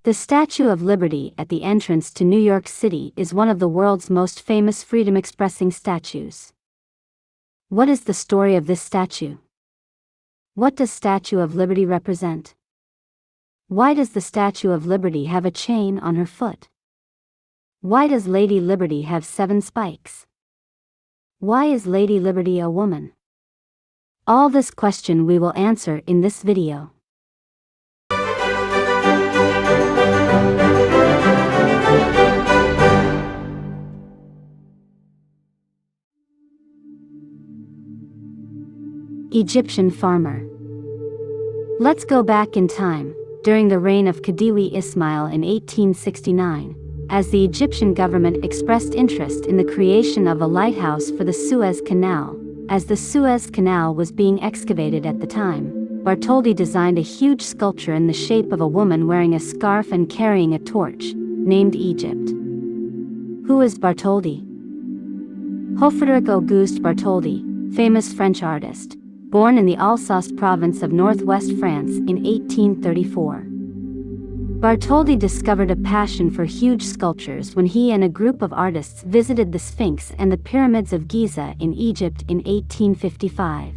The Statue of Liberty at the entrance to New York City is one of the world's most famous freedom-expressing statues. What is the story of this statue? What does Statue of Liberty represent? Why does the Statue of Liberty have a chain on her foot? Why does Lady Liberty have 7 spikes? Why is Lady Liberty a woman? All this question we will answer in this video. Egyptian farmer. Let's go back in time, during the reign of Khedive Ismail in 1869, as the Egyptian government expressed interest in the creation of a lighthouse for the Suez Canal. As the Suez Canal was being excavated at the time, Bartoldi designed a huge sculpture in the shape of a woman wearing a scarf and carrying a torch, named Egypt. Who is Bartoldi? Frédéric Auguste Bartholdi, famous French artist, born in the Alsace province of northwest France in 1834. Bartholdi discovered a passion for huge sculptures when he and a group of artists visited the Sphinx and the pyramids of Giza in Egypt in 1855.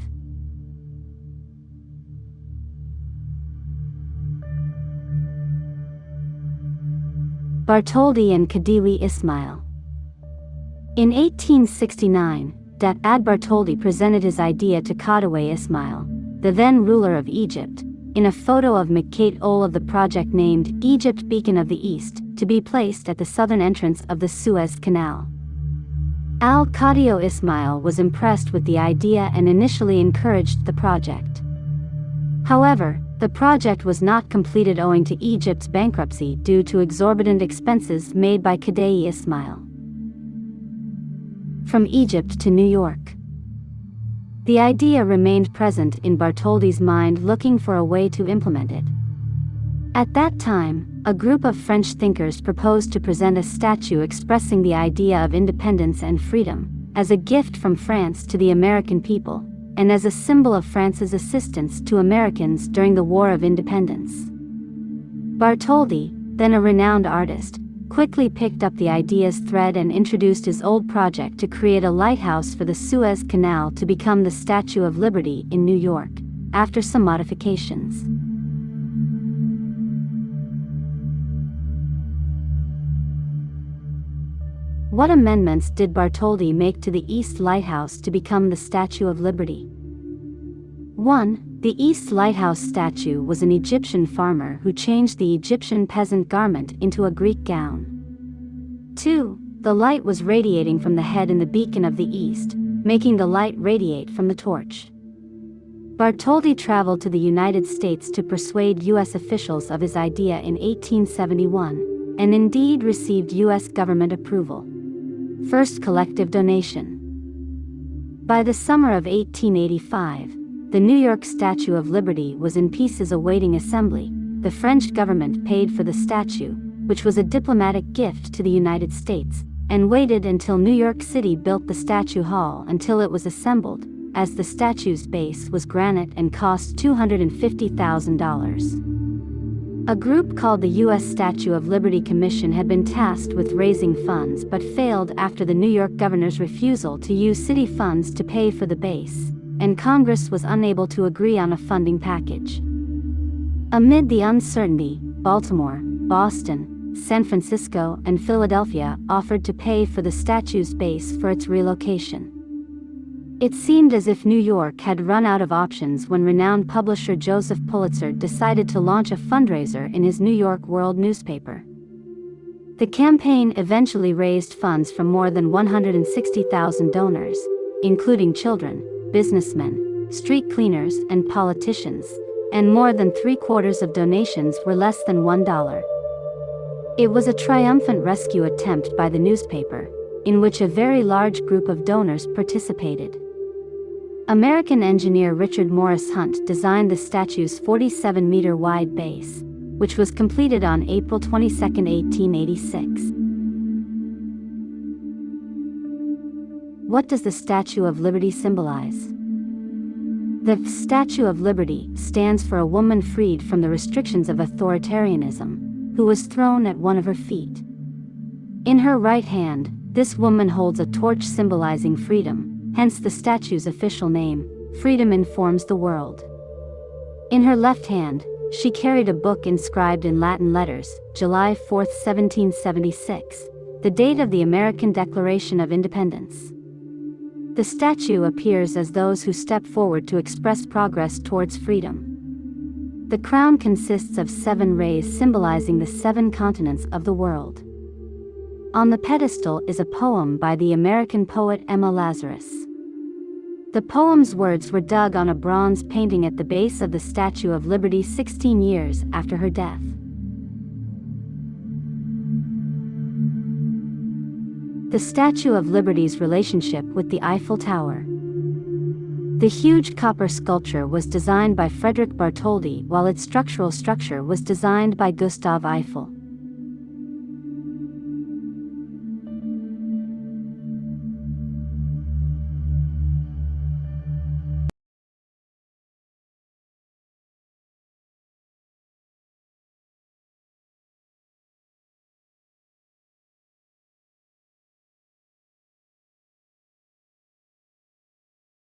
Bartholdi and Khedive Ismail. In 1869, Ad Bartholdi presented his idea to Khedive Ismail, the then ruler of Egypt, in a photo of Makate Ol of the project named Egypt Beacon of the East, to be placed at the southern entrance of the Suez Canal. Khedive Ismail was impressed with the idea and initially encouraged the project. However, the project was not completed owing to Egypt's bankruptcy due to exorbitant expenses made by Khedive Ismail. From Egypt to New York. The idea remained present in Bartholdi's mind, looking for a way to implement it. At that time, a group of French thinkers proposed to present a statue expressing the idea of independence and freedom, as a gift from France to the American people, and as a symbol of France's assistance to Americans during the War of Independence. Bartholdi, then a renowned artist, quickly picked up the idea's thread and introduced his old project to create a lighthouse for the Suez Canal to become the Statue of Liberty in New York, after some modifications. What amendments did Bartholdi make to the East Lighthouse to become the Statue of Liberty? 1. The East Lighthouse statue was an Egyptian farmer who changed the Egyptian peasant garment into a Greek gown. 2. The light was radiating from the head in the beacon of the East, making the light radiate from the torch. Bartholdi traveled to the United States to persuade U.S. officials of his idea in 1871, and indeed received U.S. government approval. First collective donation. By the summer of 1885, the New York Statue of Liberty was in pieces awaiting assembly. The French government paid for the statue, which was a diplomatic gift to the United States, and waited until New York City built the Statue Hall until it was assembled, as the statue's base was granite and cost $250,000. A group called the U.S. Statue of Liberty Commission had been tasked with raising funds but failed after the New York governor's refusal to use city funds to pay for the base, and Congress was unable to agree on a funding package. Amid the uncertainty, Baltimore, Boston, San Francisco, and Philadelphia offered to pay for the statue's base for its relocation. It seemed as if New York had run out of options when renowned publisher Joseph Pulitzer decided to launch a fundraiser in his New York World newspaper. The campaign eventually raised funds from more than 160,000 donors, including children, businessmen, street cleaners, and politicians, and more than 3/4 of donations were less than $1. It was a triumphant rescue attempt by the newspaper, in which a very large group of donors participated. American engineer Richard Morris Hunt designed the statue's 47-meter wide base, which was completed on April 22, 1886. What does the Statue of Liberty symbolize? The Statue of Liberty stands for a woman freed from the restrictions of authoritarianism, who was thrown at one of her feet. In her right hand, this woman holds a torch symbolizing freedom, hence the statue's official name, Freedom Informs the World. In her left hand, she carried a book inscribed in Latin letters, July 4, 1776, the date of the American Declaration of Independence. The statue appears as those who step forward to express progress towards freedom. The crown consists of 7 rays symbolizing the 7 continents of the world. On the pedestal is a poem by the American poet Emma Lazarus. The poem's words were dug on a bronze painting at the base of the Statue of Liberty 16 years after her death. The Statue of Liberty's relationship with the Eiffel Tower. The huge copper sculpture was designed by Frederick Bartholdi, while its structure was designed by Gustav Eiffel.